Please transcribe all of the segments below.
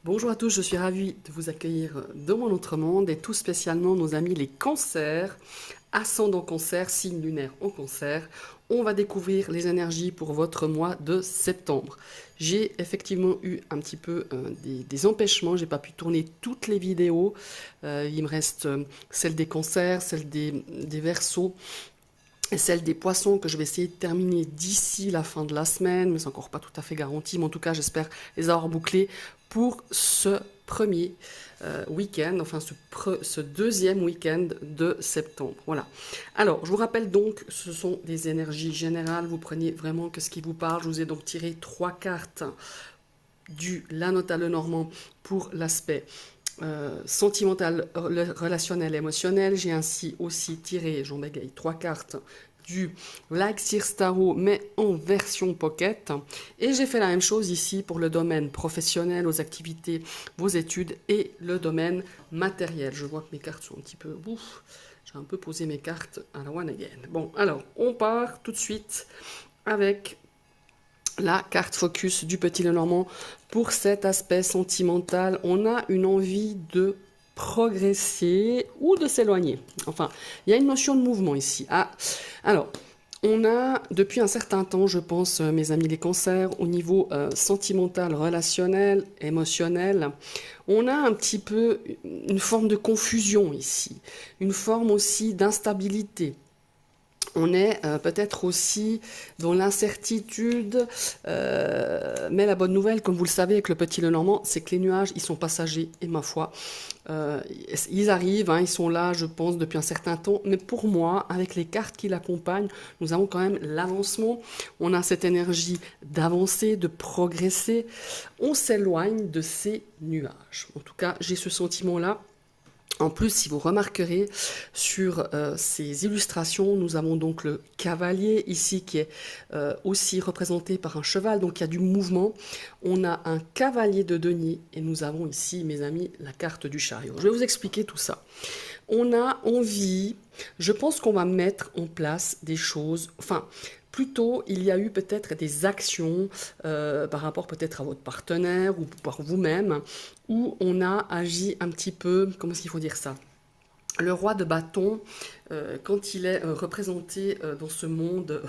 Bonjour à tous, je suis ravie de vous accueillir dans mon autre monde et tout spécialement nos amis les cancers, ascendant cancer, signe lunaire en cancer. On va découvrir les énergies pour votre mois de septembre. J'ai effectivement eu un petit peu des empêchements, j'ai pas pu tourner toutes les vidéos. Il me reste celle des cancers, celle des Verseaux et celle des poissons que je vais essayer de terminer d'ici la fin de la semaine, mais c'est encore pas tout à fait garanti, mais en tout cas j'espère les avoir bouclés pour ce premier week-end, enfin ce deuxième week-end de septembre. Voilà. Alors, je vous rappelle donc, ce sont des énergies générales, vous prenez vraiment que ce qui vous parle. Je vous ai donc tiré 3 cartes du La Nota Lenormand pour l'aspect sentimental, relationnel, émotionnel. J'ai ainsi aussi tiré, j'en bégaye, 3 cartes du Like Sears Tarot, mais en version pocket. Et j'ai fait la même chose ici pour le domaine professionnel, vos activités, vos études et le domaine matériel. Je vois que mes cartes sont un petit peu... Ouf, j'ai un peu posé mes cartes à la one again. Bon, alors, on part tout de suite avec la carte focus du Petit Lenormand. Pour cet aspect sentimental, on a une envie de progresser ou de s'éloigner. Enfin, il y a une notion de mouvement ici. Ah, alors, on a depuis un certain temps, je pense, mes amis les cancers, au niveau sentimental, relationnel, émotionnel, on a un petit peu une forme de confusion ici, une forme aussi d'instabilité. On est peut-être aussi dans l'incertitude, mais la bonne nouvelle, comme vous le savez avec le Petit Lenormand, c'est que les nuages, ils sont passagers, et ma foi, ils arrivent, hein, ils sont là, je pense, depuis un certain temps, mais pour moi, avec les cartes qui l'accompagnent, nous avons quand même l'avancement, on a cette énergie d'avancer, de progresser, on s'éloigne de ces nuages. En tout cas, j'ai ce sentiment-là. En plus, si vous remarquerez sur ces illustrations, nous avons donc le cavalier ici qui est aussi représenté par un cheval, donc il y a du mouvement. On a un cavalier de denier et nous avons ici, mes amis, la carte du chariot. Je vais vous expliquer tout ça. On a envie, je pense qu'on va mettre en place des choses, enfin, plutôt, il y a eu peut-être des actions par rapport peut-être à votre partenaire ou par vous-même, où on a agi un petit peu, comment est-ce qu'il faut dire ça? Le roi de bâton, quand il est représenté dans ce monde,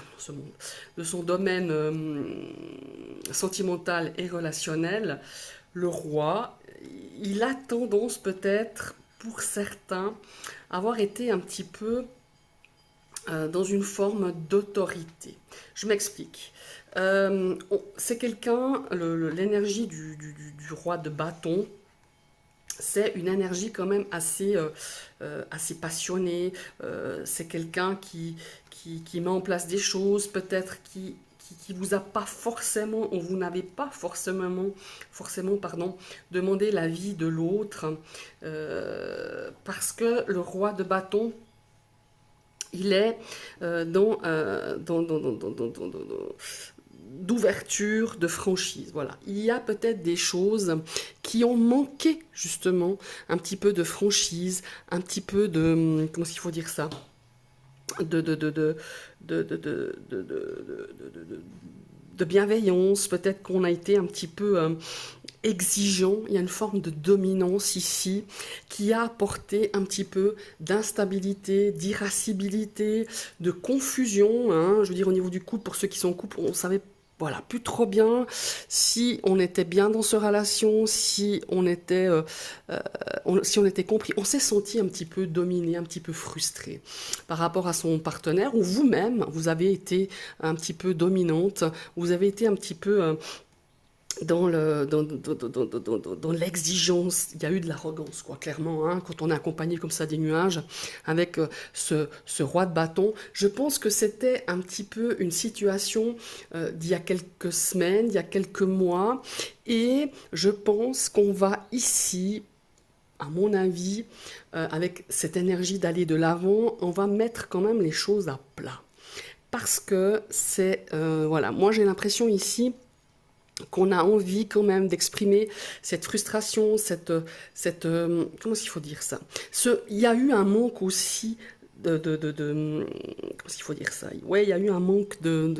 de son domaine sentimental et relationnel, le roi, il a tendance peut-être, pour certains, à avoir été un petit peu dans une forme d'autorité. Je m'explique. C'est quelqu'un, l'énergie du roi de bâton, c'est une énergie quand même assez passionnée. C'est quelqu'un qui met en place des choses, peut-être qui vous a pas forcément, ou vous n'avez pas forcément pardon, demandé l'avis de l'autre, parce que le roi de bâton, il est d'ouverture, de franchise. Voilà. Il y a peut-être des choses qui ont manqué justement un petit peu de franchise, un petit peu de... Comment est-ce qu'il faut dire ça? De bienveillance, peut-être qu'on a été un petit peu exigeant, il y a une forme de dominance ici qui a apporté un petit peu d'instabilité, d'irascibilité, de confusion, hein. Je veux dire au niveau du couple, pour ceux qui sont en couple, on savait voilà, plus trop bien si on était bien dans ce relation, si on était compris. On s'est senti un petit peu dominé, un petit peu frustré par rapport à son partenaire, ou vous-même, vous avez été un petit peu dominante, vous avez été un petit peu dans l'exigence. Il y a eu de l'arrogance, quoi, clairement, hein, quand on est accompagné comme ça des nuages, avec ce roi de bâton. Je pense que c'était un petit peu une situation d'il y a quelques semaines, il y a quelques mois, et je pense qu'on va ici, à mon avis, avec cette énergie d'aller de l'avant, on va mettre quand même les choses à plat. Parce que c'est, voilà, moi j'ai l'impression ici qu'on a envie quand même d'exprimer cette frustration, comment est-ce qu'il faut dire ça? Il y a eu un manque aussi comment est-ce qu'il faut dire ça? Ouais, il y a eu un manque de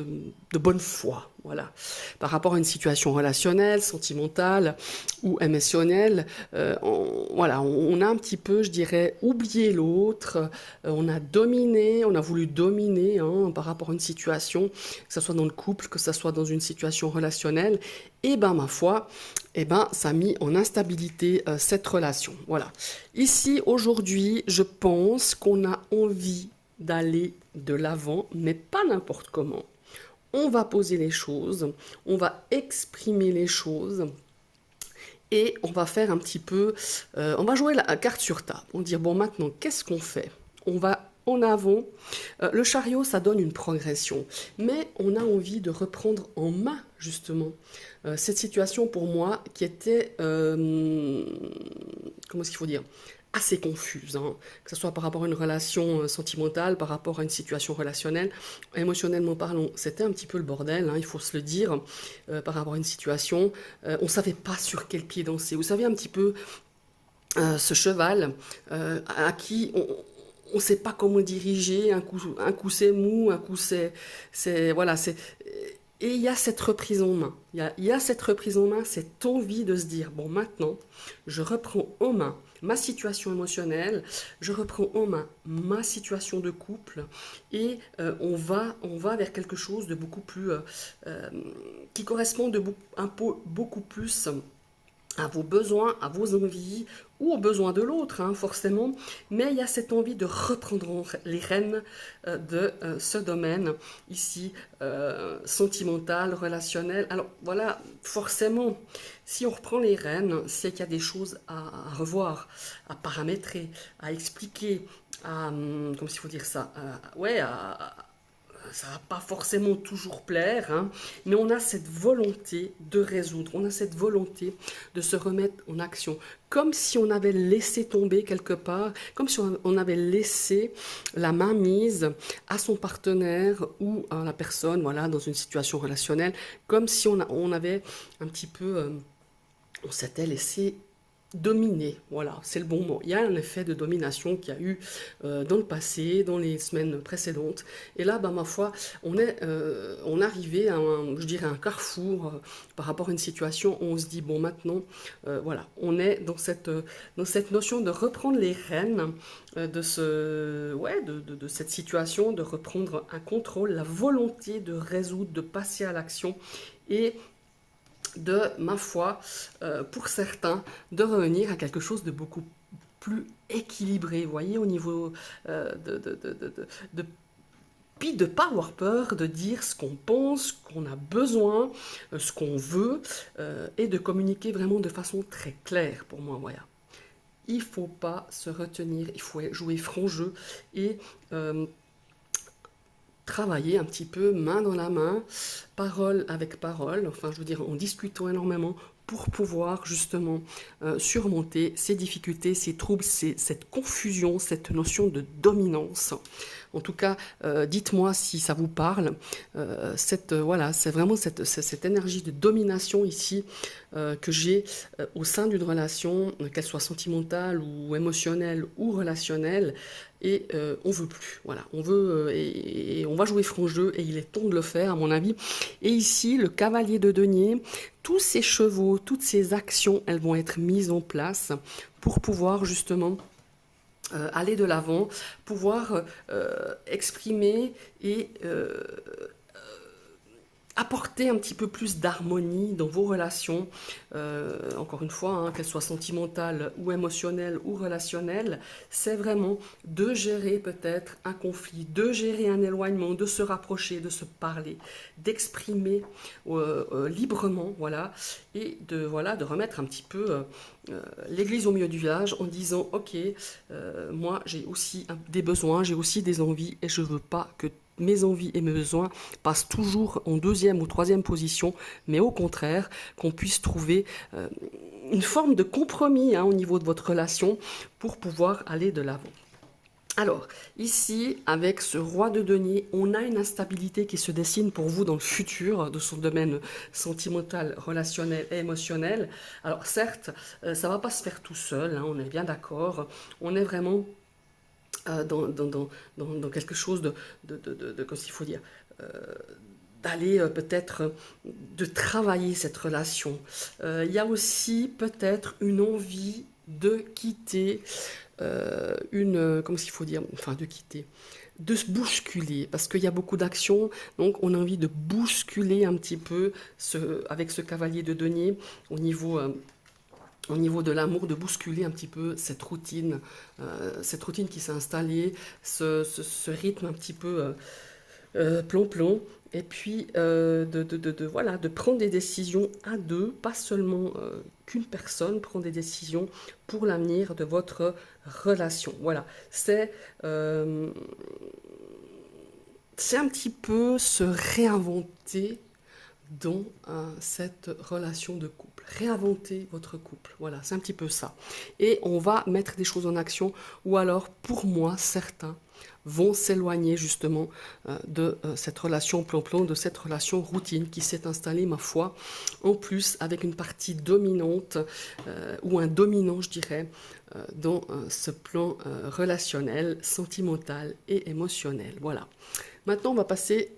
bonne foi, voilà, par rapport à une situation relationnelle, sentimentale ou émotionnelle. Voilà, on a un petit peu, je dirais, oublié l'autre, on a dominé, on a voulu dominer hein, par rapport à une situation, que ce soit dans le couple, que ce soit dans une situation relationnelle, et ben ma foi, et ben ça a mis en instabilité cette relation. Voilà. Ici, aujourd'hui, je pense qu'on a envie d'aller de l'avant, mais pas n'importe comment. On va poser les choses, on va exprimer les choses et on va faire un petit peu, on va jouer la carte sur table. On va dire, bon maintenant, qu'est-ce qu'on fait? On va en avant. Le chariot, ça donne une progression, mais on a envie de reprendre en main, justement, cette situation pour moi qui était, comment est-ce qu'il faut dire, assez confuse, hein, que ce soit par rapport à une relation sentimentale, par rapport à une situation relationnelle, émotionnellement parlant, c'était un petit peu le bordel, hein, il faut se le dire, par rapport à une situation, on ne savait pas sur quel pied danser. Vous savez un petit peu ce cheval à qui on ne sait pas comment diriger, un coup c'est mou, un coup voilà, et il y a cette reprise en main. Il y a cette reprise en main, cette envie de se dire, bon maintenant, je reprends en main ma situation émotionnelle, je reprends en main ma situation de couple et on va vers quelque chose de beaucoup plus, qui correspond un peu beaucoup plus à vos besoins, à vos envies ou aux besoins de l'autre, hein, forcément, mais il y a cette envie de reprendre les rênes de ce domaine ici, sentimental, relationnel. Alors voilà, forcément, si on reprend les rênes, c'est qu'il y a des choses à revoir, à paramétrer, à expliquer, comment il faut dire ça, ouais, ça va pas forcément toujours plaire, hein, mais on a cette volonté de résoudre, on a cette volonté de se remettre en action, comme si on avait laissé tomber quelque part, comme si on avait laissé la main mise à son partenaire ou à la personne, voilà, dans une situation relationnelle, comme si on avait un petit peu, on s'était laissé dominer, voilà, c'est le bon mot. Il y a un effet de domination qu'il y a eu dans le passé, dans les semaines précédentes. Et là, bah, ma foi, on est arrivé à je dirais un carrefour par rapport à une situation où on se dit, bon, maintenant, voilà, on est dans cette notion de reprendre les rênes de cette situation, de reprendre un contrôle, la volonté de résoudre, de passer à l'action et de, ma foi, pour certains, de revenir à quelque chose de beaucoup plus équilibré, vous voyez, au niveau de puis de ne pas avoir peur de dire ce qu'on pense, ce qu'on a besoin, ce qu'on veut, et de communiquer vraiment de façon très claire pour moi, voilà. Il ne faut pas se retenir, il faut jouer franc jeu et travailler un petit peu main dans la main, parole avec parole, enfin je veux dire en discutant énormément pour pouvoir justement surmonter ces difficultés, ces troubles, cette confusion, cette notion de dominance. En tout cas, dites-moi si ça vous parle. Voilà, c'est vraiment cette énergie de domination ici que j'ai au sein d'une relation, qu'elle soit sentimentale ou émotionnelle ou relationnelle. Et on veut plus, voilà, on veut et on va jouer franc jeu et il est temps de le faire à mon avis. Et ici, le cavalier de denier, tous ces chevaux, toutes ces actions, elles vont être mises en place pour pouvoir justement aller de l'avant, pouvoir exprimer et apporter un petit peu plus d'harmonie dans vos relations, encore une fois, hein, qu'elles soient sentimentales ou émotionnelles ou relationnelles, c'est vraiment de gérer peut-être un conflit, de gérer un éloignement, de se rapprocher, de se parler, d'exprimer librement, voilà, et de remettre un petit peu l'église au milieu du village en disant, ok, moi j'ai aussi des besoins, j'ai aussi des envies et je veux pas que mes envies et mes besoins passent toujours en deuxième ou troisième position, mais au contraire, qu'on puisse trouver une forme de compromis hein, au niveau de votre relation pour pouvoir aller de l'avant. Alors, ici, avec ce roi de denier, on a une instabilité qui se dessine pour vous dans le futur de son domaine sentimental, relationnel et émotionnel. Alors, certes, ça ne va pas se faire tout seul, hein, on est bien d'accord, on est vraiment dans quelque chose comme s'il faut dire, euh, d'aller peut-être de travailler cette relation. Il y a aussi peut-être une envie de quitter comment s'il faut dire, enfin de quitter, de se bousculer, parce qu'il y a beaucoup d'actions, donc on a envie de bousculer un petit peu avec ce cavalier de denier au niveau de l'amour, de bousculer un petit peu cette routine qui s'est installée, ce rythme un petit peu plomb-plomb, et puis voilà, de prendre des décisions à deux, pas seulement qu'une personne, prendre des décisions pour l'avenir de votre relation. Voilà, c'est un petit peu se réinventer dans cette relation de couple. Réinventer votre couple, voilà, c'est un petit peu ça. Et on va mettre des choses en action, ou alors, pour moi, certains vont s'éloigner justement de cette relation plan-plan, de cette relation routine qui s'est installée, ma foi, en plus avec une partie dominante, ou un dominant, je dirais, dans ce plan relationnel, sentimental et émotionnel. Voilà. Maintenant, on va passer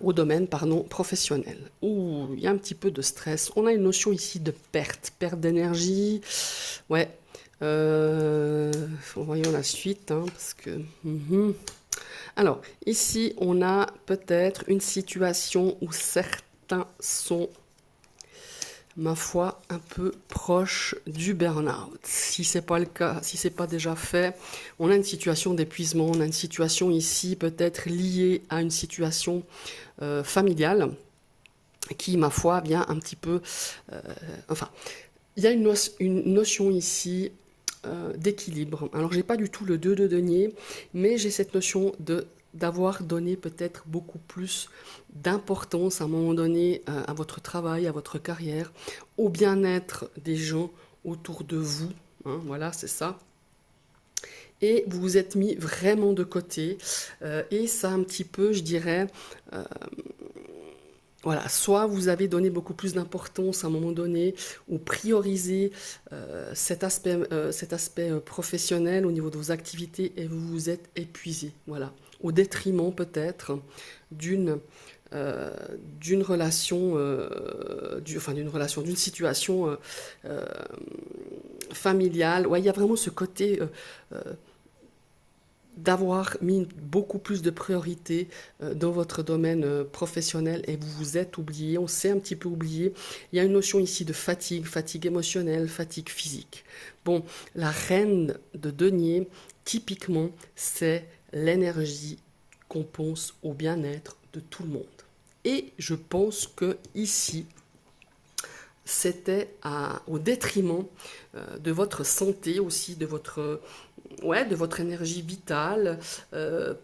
au domaine professionnel, où il y a un petit peu de stress. On a une notion ici de perte d'énergie. Ouais. Voyons la suite, hein, parce que... Alors, ici, on a peut-être une situation où certains sont, ma foi, un peu proche du burn-out. Si c'est pas le cas, si c'est pas déjà fait, on a une situation d'épuisement, on a une situation ici peut-être liée à une situation familiale qui, ma foi, vient un petit peu... enfin, il y a une notion ici d'équilibre. Alors, j'ai pas du tout le 2 de denier, mais j'ai cette notion d'avoir donné peut-être beaucoup plus d'importance à un moment donné à votre travail, à votre carrière, au bien-être des gens autour de vous. Hein, voilà, c'est ça. Et vous vous êtes mis vraiment de côté. Et ça, un petit peu, je dirais... voilà, soit vous avez donné beaucoup plus d'importance à un moment donné, ou priorisé cet aspect professionnel au niveau de vos activités et vous vous êtes épuisé. Voilà, au détriment peut-être d'une d'une relation, d'une situation familiale. Ouais, il y a vraiment ce côté d'avoir mis beaucoup plus de priorité dans votre domaine professionnel et vous vous êtes oublié, on s'est un petit peu oublié. Il y a une notion ici de fatigue émotionnelle, fatigue physique. Bon, la reine de denier, typiquement, c'est l'énergie qu'on pense au bien-être de tout le monde. Et je pense que ici, c'était au détriment de votre santé aussi, de votre énergie vitale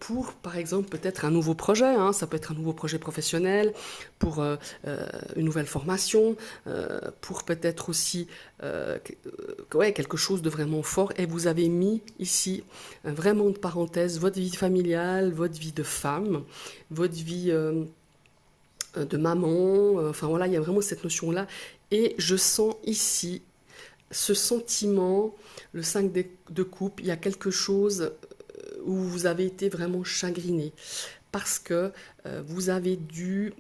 pour, par exemple, peut-être un nouveau projet. Hein, ça peut être un nouveau projet professionnel, pour une nouvelle formation, pour peut-être aussi quelque chose de vraiment fort. Et vous avez mis ici, vraiment de parenthèse, votre vie familiale, votre vie de femme, votre vie... de maman, enfin voilà, il y a vraiment cette notion-là. Et je sens ici ce sentiment, le 5 de coupe, il y a quelque chose où vous avez été vraiment chagriné parce que vous avez dû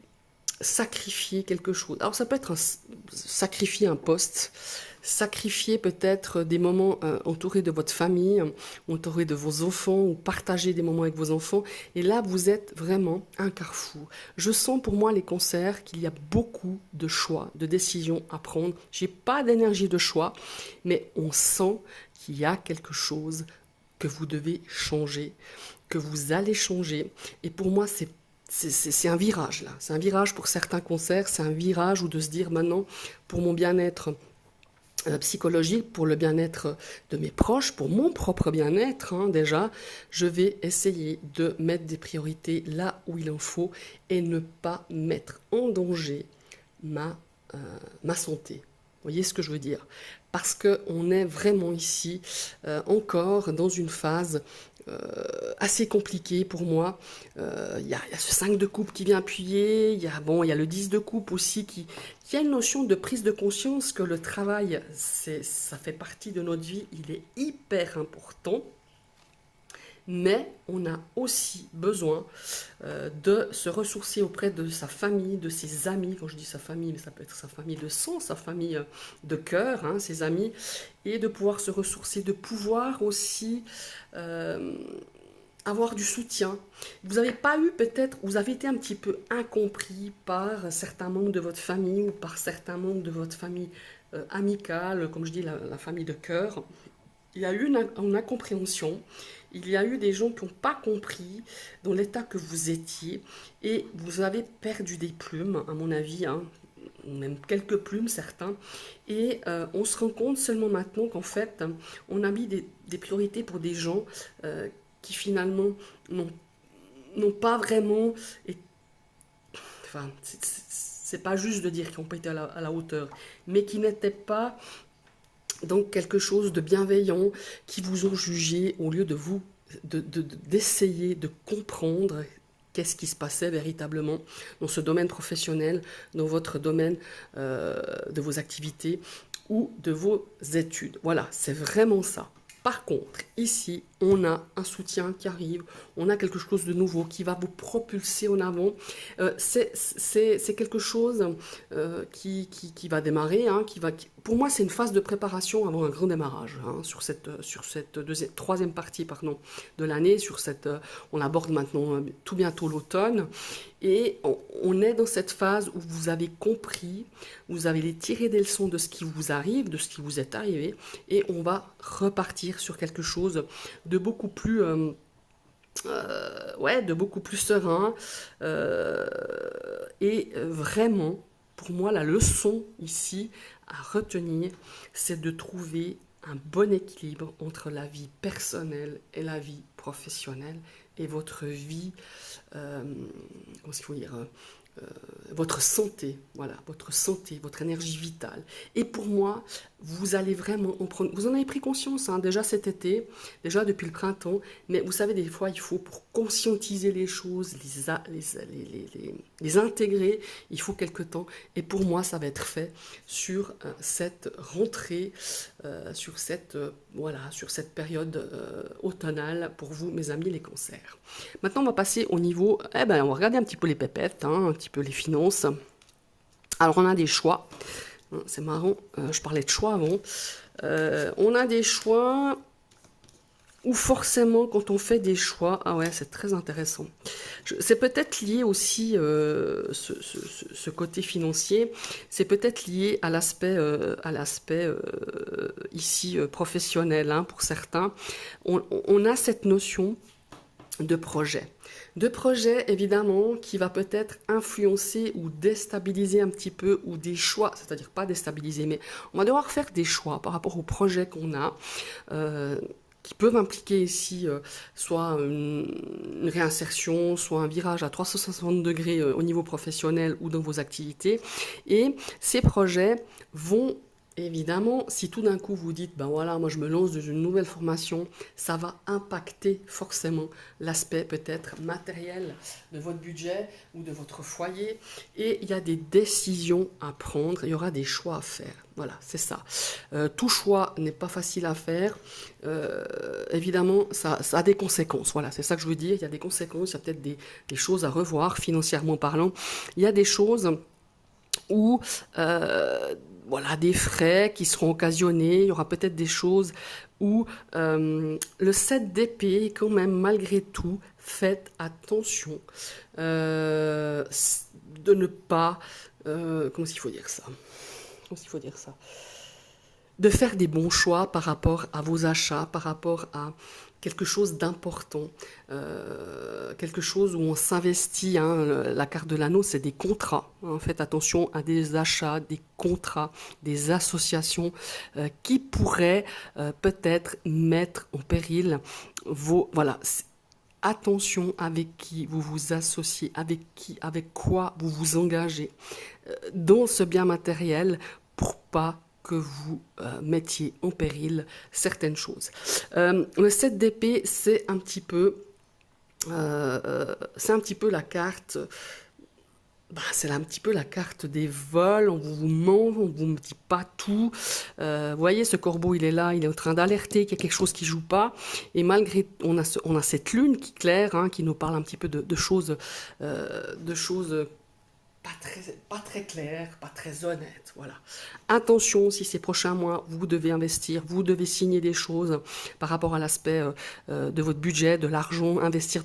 sacrifier quelque chose. Alors ça peut être sacrifier un poste, sacrifier peut-être des moments entourés de votre famille, entourés de vos enfants, ou partager des moments avec vos enfants. Et là, vous êtes vraiment un carrefour. Je sens pour moi les cancers qu'il y a beaucoup de choix, de décisions à prendre. J'ai pas d'énergie de choix, mais on sent qu'il y a quelque chose que vous devez changer, que vous allez changer. Et pour moi, c'est un virage là, c'est un virage pour certains cancers, c'est un virage où de se dire maintenant, pour mon bien-être psychologique, pour le bien-être de mes proches, pour mon propre bien-être, hein, déjà, je vais essayer de mettre des priorités là où il en faut et ne pas mettre en danger ma santé. Vous voyez ce que je veux dire? Parce qu'on est vraiment ici encore dans une phase assez compliqué pour moi. Il y a ce 5 de coupe qui vient appuyer, il y a le 10 de coupe aussi qui a une notion de prise de conscience que le travail, ça fait partie de notre vie, il est hyper important. Mais on a aussi besoin de se ressourcer auprès de sa famille, de ses amis. Quand je dis sa famille, mais ça peut être sa famille de sang, sa famille de cœur, hein, ses amis, et de pouvoir se ressourcer, de pouvoir aussi avoir du soutien. Vous n'avez pas eu peut-être, vous avez été un petit peu incompris par certains membres de votre famille ou par certains membres de votre famille amicale, comme je dis, la famille de cœur. Il y a eu une incompréhension, il y a eu des gens qui n'ont pas compris dans l'état que vous étiez et vous avez perdu des plumes, à mon avis, hein, même quelques plumes certains, et on se rend compte seulement maintenant qu'en fait, on a mis des priorités pour des gens qui finalement n'ont pas vraiment... Enfin, c'est pas juste de dire qu'ils n'ont pas été à la hauteur, mais qui n'étaient pas... Donc quelque chose de bienveillant, qui vous ont jugé au lieu de d'essayer de comprendre qu'est-ce qui se passait véritablement dans ce domaine professionnel, dans votre domaine de vos activités ou de vos études. Voilà, c'est vraiment ça. Par contre, ici, on a un soutien qui arrive, on a quelque chose de nouveau qui va vous propulser en avant. C'est quelque chose qui va démarrer, hein, pour moi, c'est une phase de préparation avant un grand démarrage, hein, sur cette troisième partie de l'année. On aborde maintenant tout bientôt l'automne. Et on est dans cette phase où vous avez compris, vous avez tiré des leçons de ce qui vous arrive, de ce qui vous est arrivé, et on va repartir sur quelque chose de beaucoup plus, de beaucoup plus serein. Et vraiment, pour moi, la leçon ici à retenir, c'est de trouver un bon équilibre entre la vie personnelle et la vie professionnelle et votre vie, comment il faut dire, votre santé, voilà, votre santé, votre énergie vitale. Et pour moi, vous allez vraiment en prendre, vous en avez pris conscience, hein, déjà cet été, déjà depuis le printemps, mais vous savez, des fois, il faut, pour conscientiser les choses, les intégrer, il faut quelque temps. Et pour moi, ça va être fait sur cette rentrée, sur cette période automnale pour vous, mes amis, les cancers. Maintenant, on va passer au niveau, on va regarder un petit peu les pépettes, hein, un petit peu les finances. Alors, on a des choix. C'est marrant, je parlais de choix avant. On a des choix où forcément, quand on fait des choix, ah ouais, c'est très intéressant. C'est peut-être lié aussi, ce côté financier, c'est peut-être lié à l'aspect ici professionnel, hein, pour certains. On a cette notion de projet. De projet, évidemment, qui va peut-être influencer ou déstabiliser un petit peu, ou des choix, c'est-à-dire pas déstabiliser, mais on va devoir faire des choix par rapport au projet qu'on a, qui peuvent impliquer ici soit une réinsertion, soit un virage à 360 degrés au niveau professionnel ou dans vos activités. Et ces projets vont... Évidemment, si tout d'un coup vous dites, ben voilà, moi je me lance dans une nouvelle formation, ça va impacter forcément l'aspect peut-être matériel de votre budget ou de votre foyer. Et il y a des décisions à prendre, il y aura des choix à faire. Voilà, c'est ça. Tout choix n'est pas facile à faire. Évidemment, ça a des conséquences. Voilà, c'est ça que je veux dire. Il y a des conséquences, il y a peut-être des choses à revoir financièrement parlant. Il y a des choses où... voilà, des frais qui seront occasionnés, il y aura peut-être des choses où le 7 d'épée, quand même, malgré tout, faites attention de ne pas... comment il faut dire ça? Comment il faut dire ça? De faire des bons choix par rapport à vos achats, par rapport à quelque chose d'important, quelque chose où on s'investit, hein, la carte de l'anneau, c'est des contrats. Hein, faites attention à des achats, des contrats, des associations qui pourraient peut-être mettre en péril vos... Voilà, attention avec qui vous vous associez, avec quoi vous vous engagez dans ce bien matériel pour pas que vous mettiez en péril certaines choses. Le 7 d'épée, c'est un petit peu la carte. C'est un petit peu la carte des vols, on vous ment, on vous dit pas tout. Vous voyez, ce corbeau, il est là, il est en train d'alerter qu'il y a quelque chose qui joue pas. Et malgré, on a cette lune qui claire, hein, qui nous parle un petit peu de choses pas très claires, pas très honnêtes. Voilà. Attention, si ces prochains mois, vous devez investir, vous devez signer des choses par rapport à l'aspect de votre budget, de l'argent, investir,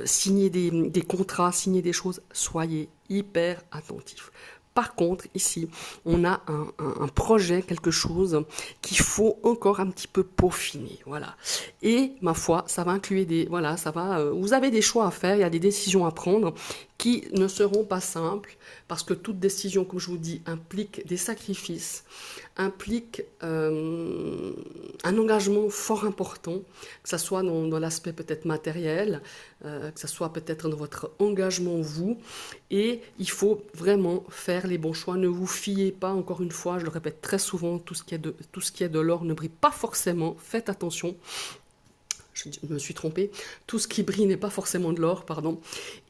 signer des contrats, signer des choses. Soyez hyper attentifs. Par contre, ici, on a un projet, quelque chose qu'il faut encore un petit peu peaufiner, voilà. Et ma foi, ça va inclure vous avez des choix à faire, il y a des décisions à prendre qui ne seront pas simples parce que toute décision, comme je vous dis, implique des sacrifices, implique un engagement fort important, que ce soit dans l'aspect peut-être matériel, que ce soit peut-être dans votre engagement vous, et il faut vraiment faire les bons choix. Ne vous fiez pas, encore une fois, je le répète très souvent, tout ce qui est de l'or ne brille pas forcément, faites attention. Je me suis trompée, tout ce qui brille n'est pas forcément de l'or, pardon.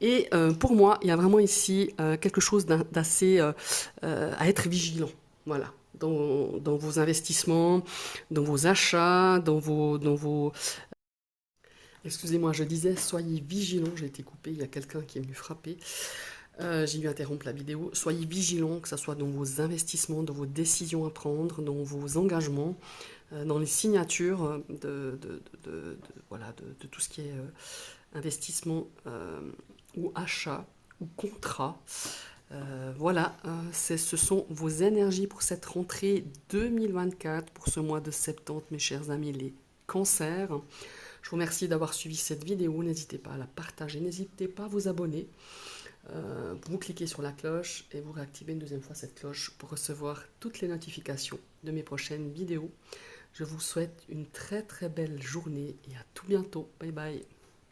Et pour moi, il y a vraiment ici quelque chose d'assez à être vigilant, voilà, dans vos investissements, dans vos achats, Excusez-moi, je disais, soyez vigilants, j'ai été coupée, il y a quelqu'un qui est venu frapper. J'ai dû interrompre la vidéo. Soyez vigilants, que ce soit dans vos investissements, dans vos décisions à prendre, dans vos engagements, dans les signatures voilà, de tout ce qui est investissement ou achat ou contrat. Voilà, ce sont vos énergies pour cette rentrée 2024, pour ce mois de septembre, mes chers amis, les cancers. Je vous remercie d'avoir suivi cette vidéo. N'hésitez pas à la partager, n'hésitez pas à vous abonner. Vous cliquez sur la cloche et vous réactivez une deuxième fois cette cloche pour recevoir toutes les notifications de mes prochaines vidéos. Je vous souhaite une très très belle journée et à tout bientôt. Bye bye.